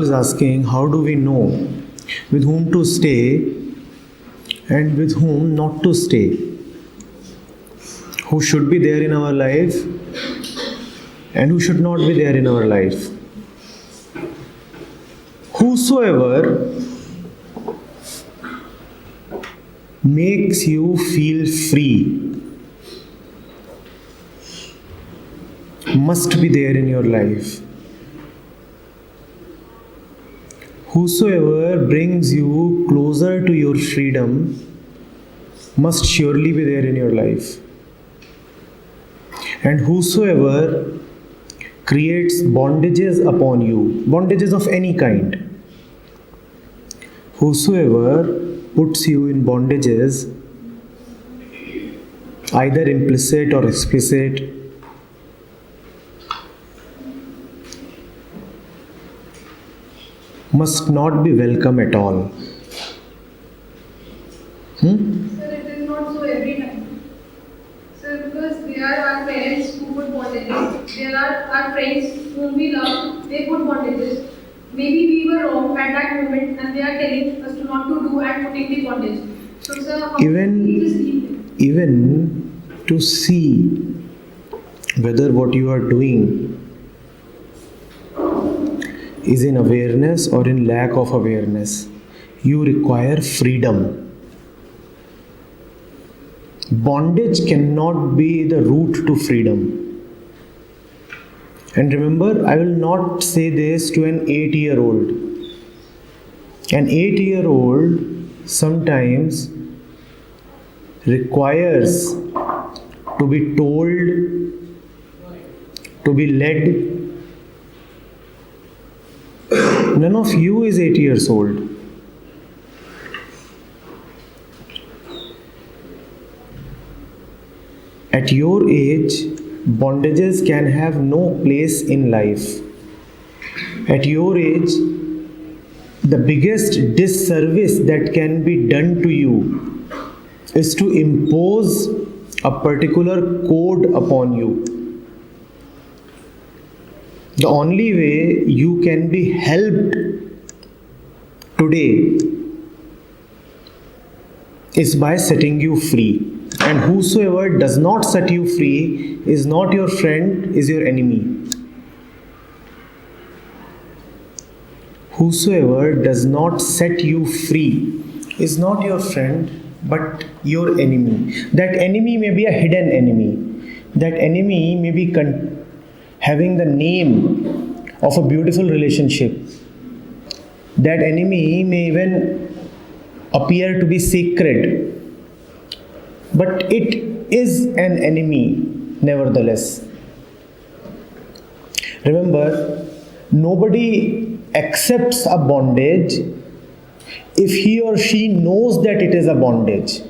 is asking, how do we know with whom to stay and with whom not to stay? Who should be there in our life and who should not be there in our life? Whosoever makes you feel free must be there in your life. Whosoever brings you closer to your freedom must surely be there in your life. And whosoever creates bondages upon you, bondages of any kind, whosoever puts you in bondages, either implicit or explicit, must not be welcome at all. Sir, it is not so every time. Sir, because there are our parents who put bondages, there are our friends whom we love, they put bondages. Maybe we were wrong at that moment and they are telling us to not to do and putting the bondage. So, sir, how can we just leave them? Even to see whether what you are doing is in awareness or in lack of awareness, you require freedom. Bondage cannot be the route to freedom. And remember, I will not say this to an 8-year-old. An 8-year-old sometimes requires to be told, to be led. None of you is 8 years old. At your age, bondages can have no place in life. At your age, the biggest disservice that can be done to you is to impose a particular code upon you. The only way you can be helped today is by setting you free. And whosoever does not set you free is not your friend, is your enemy. Whosoever does not set you free is not your friend, but your enemy. That enemy may be a hidden enemy. That enemy may be having the name of a beautiful relationship. That enemy may even appear to be sacred, but it is an enemy nevertheless. Remember, nobody accepts a bondage if he or she knows that it is a bondage.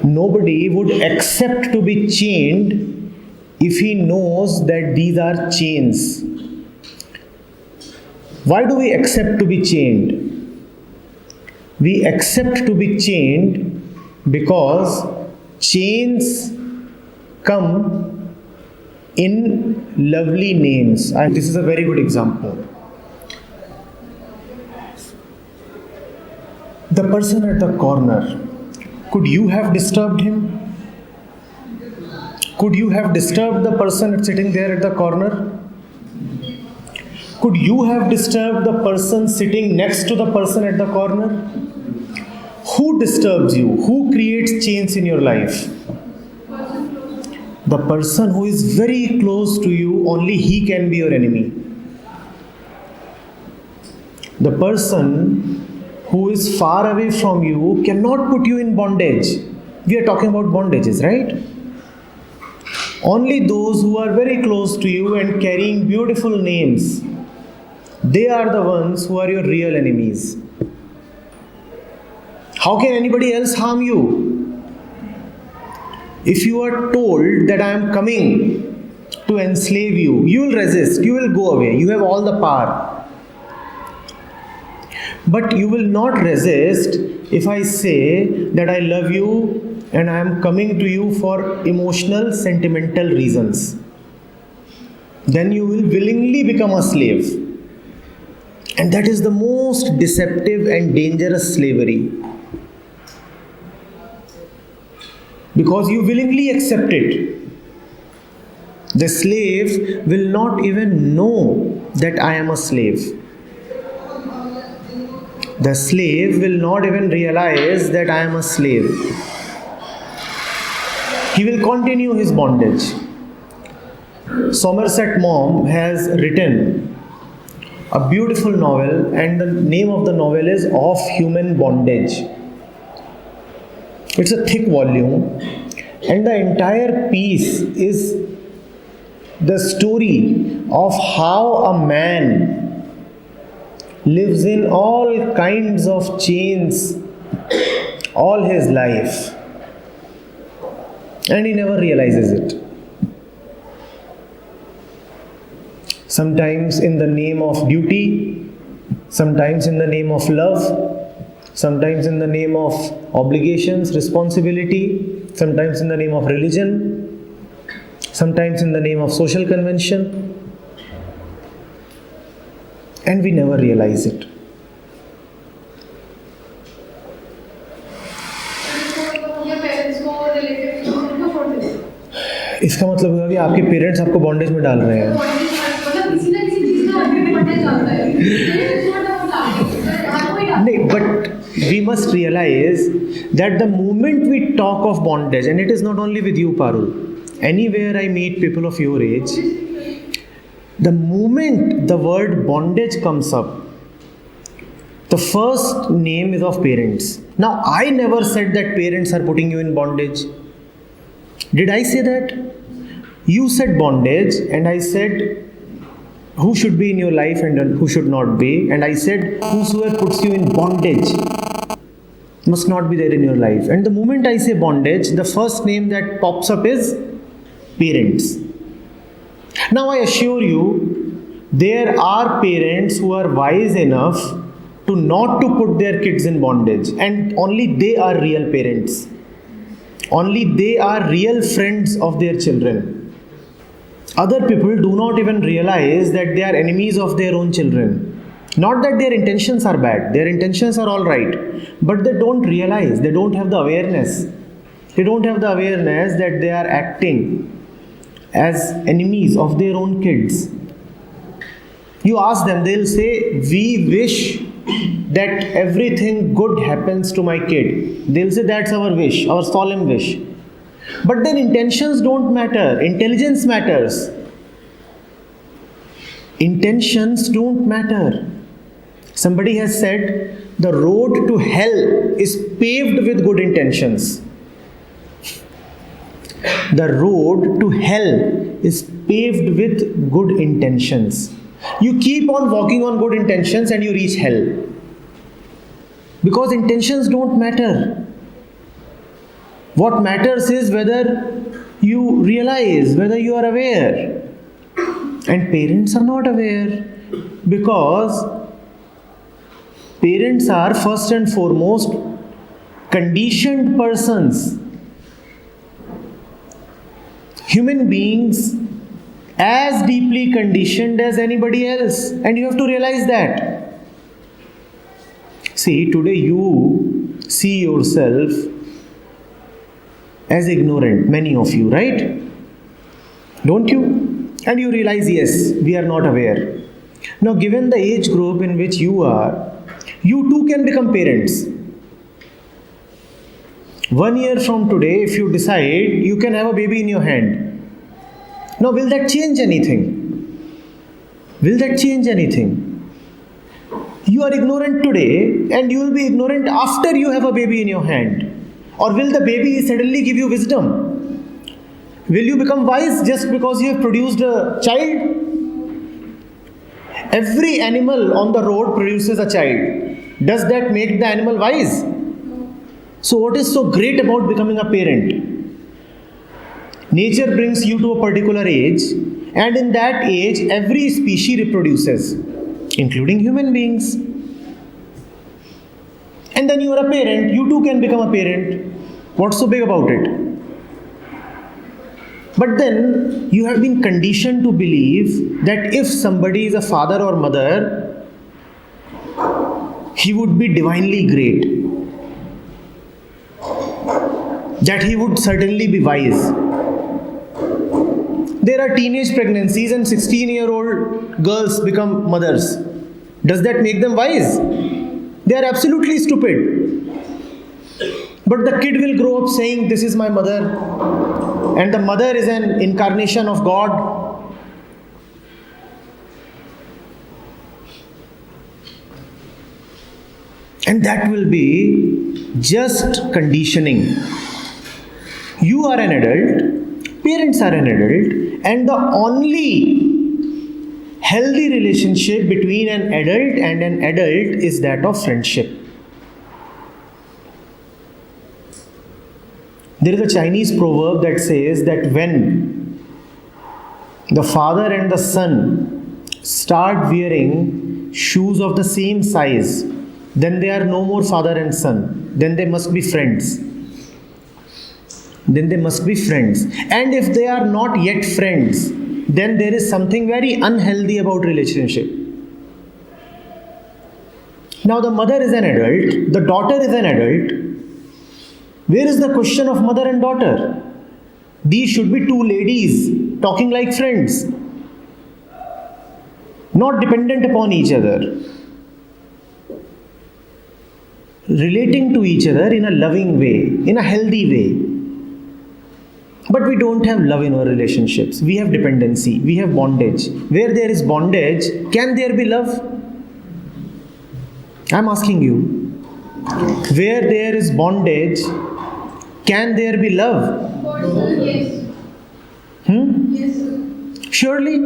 Nobody would accept to be chained if he knows that these are chains. Why do we accept to be chained? We accept to be chained because chains come in lovely names. And this is a very good example. The person at the corner, could you have disturbed him? Could you have disturbed the person sitting there at the corner? Could you have disturbed the person sitting next to the person at the corner? Who disturbs you? Who creates chains in your life? The person who is very close to you, only he can be your enemy. The person who is far away from you cannot put you in bondage. We are talking about bondages, right? Only those who are very close to you and carrying beautiful names, they are the ones who are your real enemies. How can anybody else harm you? If you are told that I am coming to enslave you, you will resist, you will go away, you have all the power. But you will not resist if I say that I love you and I am coming to you for emotional, sentimental reasons. then you will willingly become a slave. And that is the most deceptive and dangerous slavery. Because you willingly accept it. The slave will not even know that I am a slave. The slave will not even realize that I am a slave. He will continue his bondage. Somerset Maugham has written a beautiful novel, and the name of the novel is Of Human Bondage. It's a thick volume, and the entire piece is the story of how a man lives in all kinds of chains all his life, and he never realizes it. Sometimes in the name of duty, sometimes in the name of love, sometimes in the name of obligations, responsibility, sometimes in the name of religion, sometimes in the name of social convention, and we never realize it. इसका मतलब हुआ कि आपके parents आपको bondage में डाल रहे हैं. But we must realize that the moment we talk of bondage, and it is not only with you, Parul, anywhere I meet people of your age, the moment the word bondage comes up, the first name is of parents. Now, I never said that parents are putting you in bondage. Did I say that? You said bondage, and I said who should be in your life and who should not be, and I said whosoever puts you in bondage must not be there in your life. And the moment I say bondage, the first name that pops up is parents. Now I assure you, there are parents who are wise enough to not to put their kids in bondage, and only they are real parents. Only they are real friends of their children. Other people do not even realize that they are enemies of their own children. Not that their intentions are bad, their intentions are all right, but they don't realize, they don't have the awareness. They don't have the awareness that they are acting as enemies of their own kids. You ask them, they'll say, we wish that everything good happens to my kid. They'll say, that's our wish, our solemn wish. But then intentions don't matter. Intelligence matters. Intentions don't matter. Somebody has said the road to hell is paved with good intentions. The road to hell is paved with good intentions. You keep on walking on good intentions and you reach hell. Because intentions don't matter. What matters is whether you realize, whether you are aware. And parents are not aware, because parents are first and foremost conditioned persons. Human beings as deeply conditioned as anybody else, and you have to realize that. See, today you see yourself as ignorant, many of you, right? Don't you? And you realize, yes, we are not aware. Now, given the age group in which you are, you too can become parents. 1 year from today, if you decide, you can have a baby in your hand. Now, will that change anything? Will that change anything? You are ignorant today, and you will be ignorant after you have a baby in your hand. Or will the baby suddenly give you wisdom? Will you become wise just because you have produced a child? Every animal on the road produces a child. Does that make the animal wise? So what is so great about becoming a parent? Nature brings you to a particular age, and in that age, every species reproduces, including human beings. And then you are a parent, you too can become a parent. What's so big about it? But then you have been conditioned to believe that if somebody is a father or mother, he would be divinely great, that he would certainly be wise. There are teenage pregnancies and 16-year-old girls become mothers. Does that make them wise? They are absolutely stupid. But the kid will grow up saying, "This is my mother," and the mother is an incarnation of God. And that will be just conditioning. You are an adult, parents are an adult, and the only healthy relationship between an adult and an adult is that of friendship. There is a Chinese proverb that says that when the father and the son start wearing shoes of the same size, then they are no more father and son. Then they must be friends. Then they must be friends. And if they are not yet friends, then there is something very unhealthy about relationship. Now the mother is an adult, the daughter is an adult. Where is the question of mother and daughter? These should be two ladies talking like friends, not dependent upon each other, relating to each other in a loving way, in a healthy way. But we don't have love in our relationships. We have dependency, we have bondage. Where there is bondage, can there be love? I'm asking you. Where there is bondage, can there be love? Yes. Yes, sir. Surely.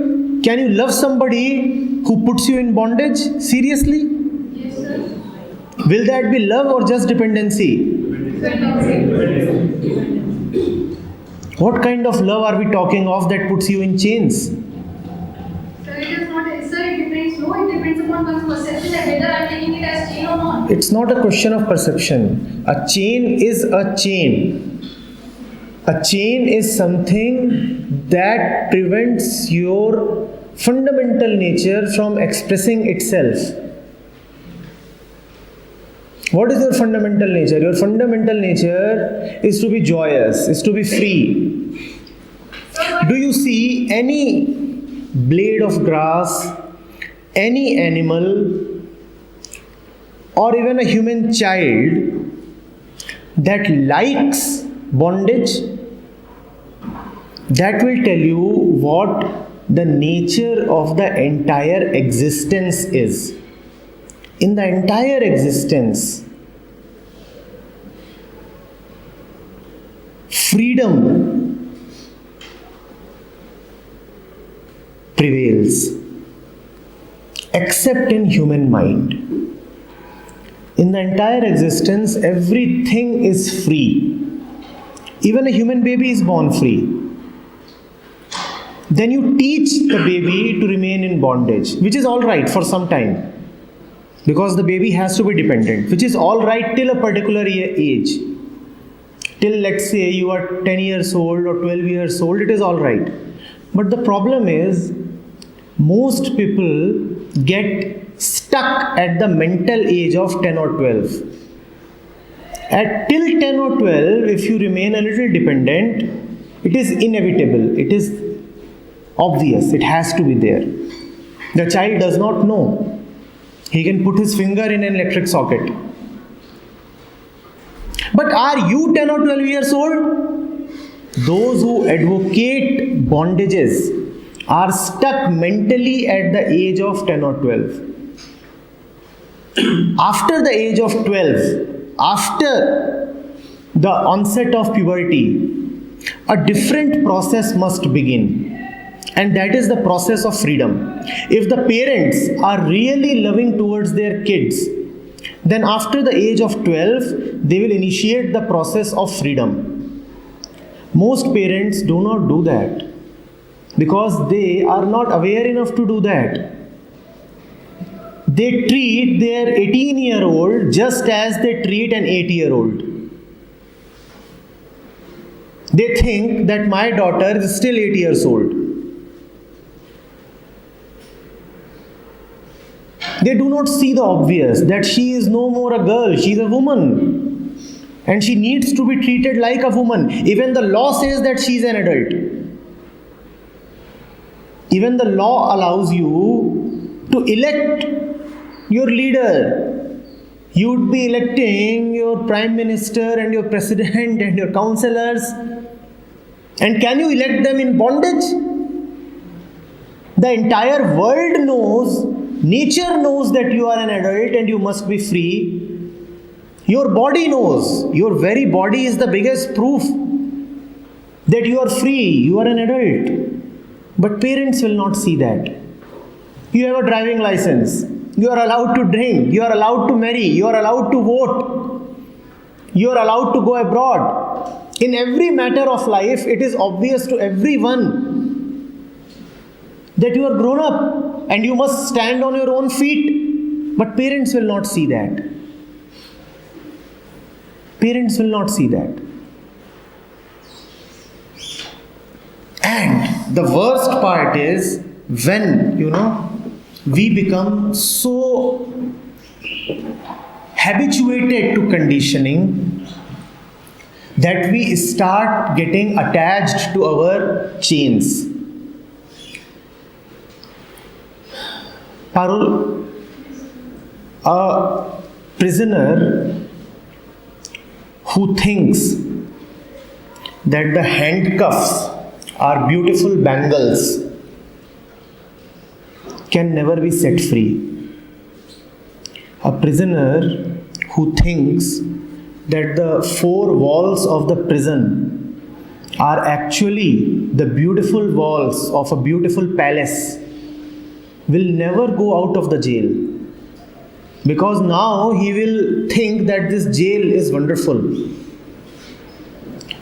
Can you love somebody who puts you in bondage? Seriously? Yes, sir. Will that be love or just dependency? What kind of love are we talking of that puts you in chains? Sir, it is not. Sir, it depends. No, it depends upon one's perception that whether I'm taking it as chain or not. It's not a question of perception. A chain is a chain. A chain is something that prevents your fundamental nature from expressing itself. What is your fundamental nature? Your fundamental nature is to be joyous, is to be free. Do you see any blade of grass, any animal, or even a human child that likes bondage? That will tell you what the nature of the entire existence is. In the entire existence, freedom prevails, except in human mind. In the entire existence, everything is free. Even a human baby is born free. Then you teach the baby to remain in bondage, which is all right for some time, because the baby has to be dependent, which is all right till a particular age. Till, let's say, you are 10 years old or 12 years old, it is all right. But the problem is, most people get stuck at the mental age of 10 or 12. Till 10 or 12, if you remain a little dependent, it is inevitable, it is obvious, it has to be there. The child does not know. He can put his finger in an electric socket. But are you 10 or 12 years old? Those who advocate bondages are stuck mentally at the age of 10 or 12. After the age of 12, after the onset of puberty, a different process must begin. And that is the process of freedom. If the parents are really loving towards their kids, then after the age of 12, they will initiate the process of freedom. Most parents do not do that because they are not aware enough to do that. They treat their 18-year-old just as they treat an 8-year-old. they think that my daughter is still 8 years old. They do not see the obvious, that she is no more a girl, she is a woman. And she needs to be treated like a woman. Even the law says that she is an adult. Even the law allows you to elect your leader. You would be electing your prime minister and your president and your councillors. And can you elect them in bondage? The entire world knows, nature knows that you are an adult and you must be free. Your body knows, your very body is the biggest proof that you are free, you are an adult. But parents will not see that. You have a driving license, you are allowed to drink, you are allowed to marry, you are allowed to vote, you are allowed to go abroad. In every matter of life, it is obvious to everyone that you are grown up and you must stand on your own feet. But parents will not see that. Parents will not see that. And the worst part is when, we become so habituated to conditioning that we start getting attached to our chains. Parul, a prisoner who thinks that the handcuffs are beautiful bangles can never be set free. A prisoner who thinks that the four walls of the prison are actually the beautiful walls of a beautiful palace will never go out of the jail. Because now he will think that this jail is wonderful.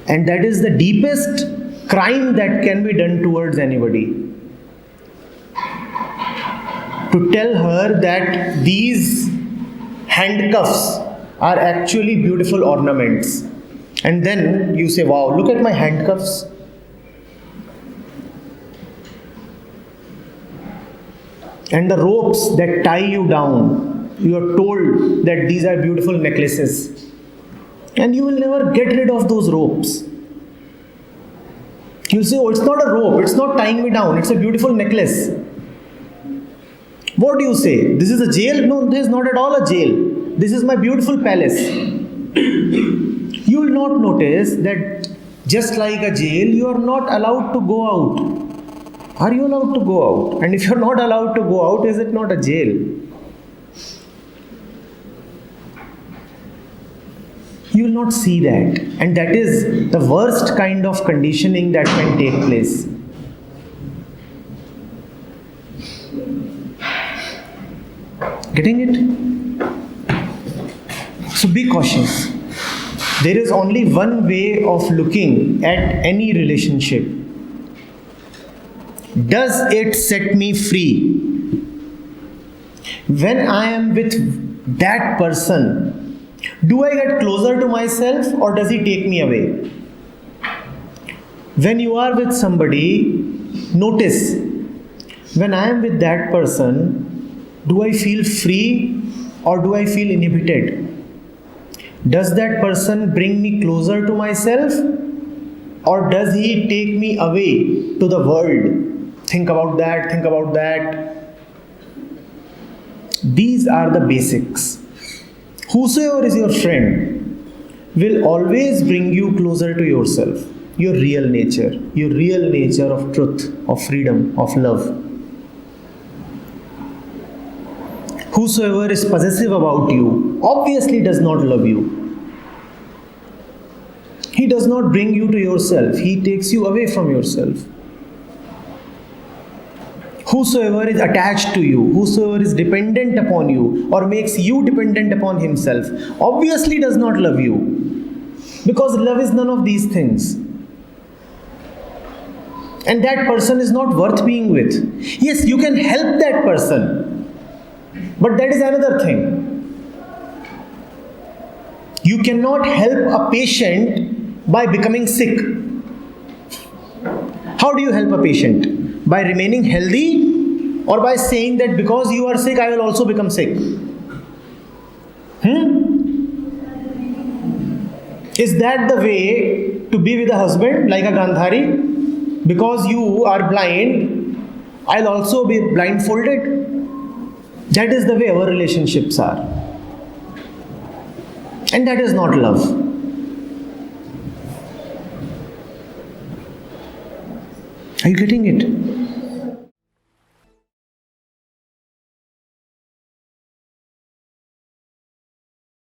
And that is the deepest crime that can be done towards anybody. To tell her that these handcuffs are actually beautiful ornaments. And then you say, wow, look at my handcuffs. And the ropes that tie you down. You are told that these are beautiful necklaces. And you will never get rid of those ropes. You'll say, oh, it's not a rope, it's not tying me down, it's a beautiful necklace. What do you say? This is a jail? No, this is not at all a jail. This is my beautiful palace. You will not notice that just like a jail, you are not allowed to go out. Are you allowed to go out? And if you are not allowed to go out, is it not a jail? You will not see that. And that is the worst kind of conditioning that can take place. Getting it? So be cautious. There is only one way of looking at any relationship. Does it set me free? When I am with that person, do I get closer to myself or does he take me away? When you are with somebody, notice, when I am with that person, do I feel free or do I feel inhibited? Does that person bring me closer to myself or does he take me away to the world? Think about that, think about that. These are the basics. Whosoever is your friend will always bring you closer to yourself, your real nature of truth, of freedom, of love. Whosoever is possessive about you obviously does not love you. He does not bring you to yourself, he takes you away from yourself. Whosoever is attached to you, whosoever is dependent upon you or makes you dependent upon himself, obviously does not love you. Because love is none of these things. And that person is not worth being with. Yes, you can help that person, but that is another thing. You cannot help a patient by becoming sick. How do you help a patient? By remaining healthy, or by saying that because you are sick, I will also become sick? Is that the way to be with a husband, like a Gandhari? Because you are blind, I'll also be blindfolded. That is the way our relationships are. And that is not love. Are you getting it?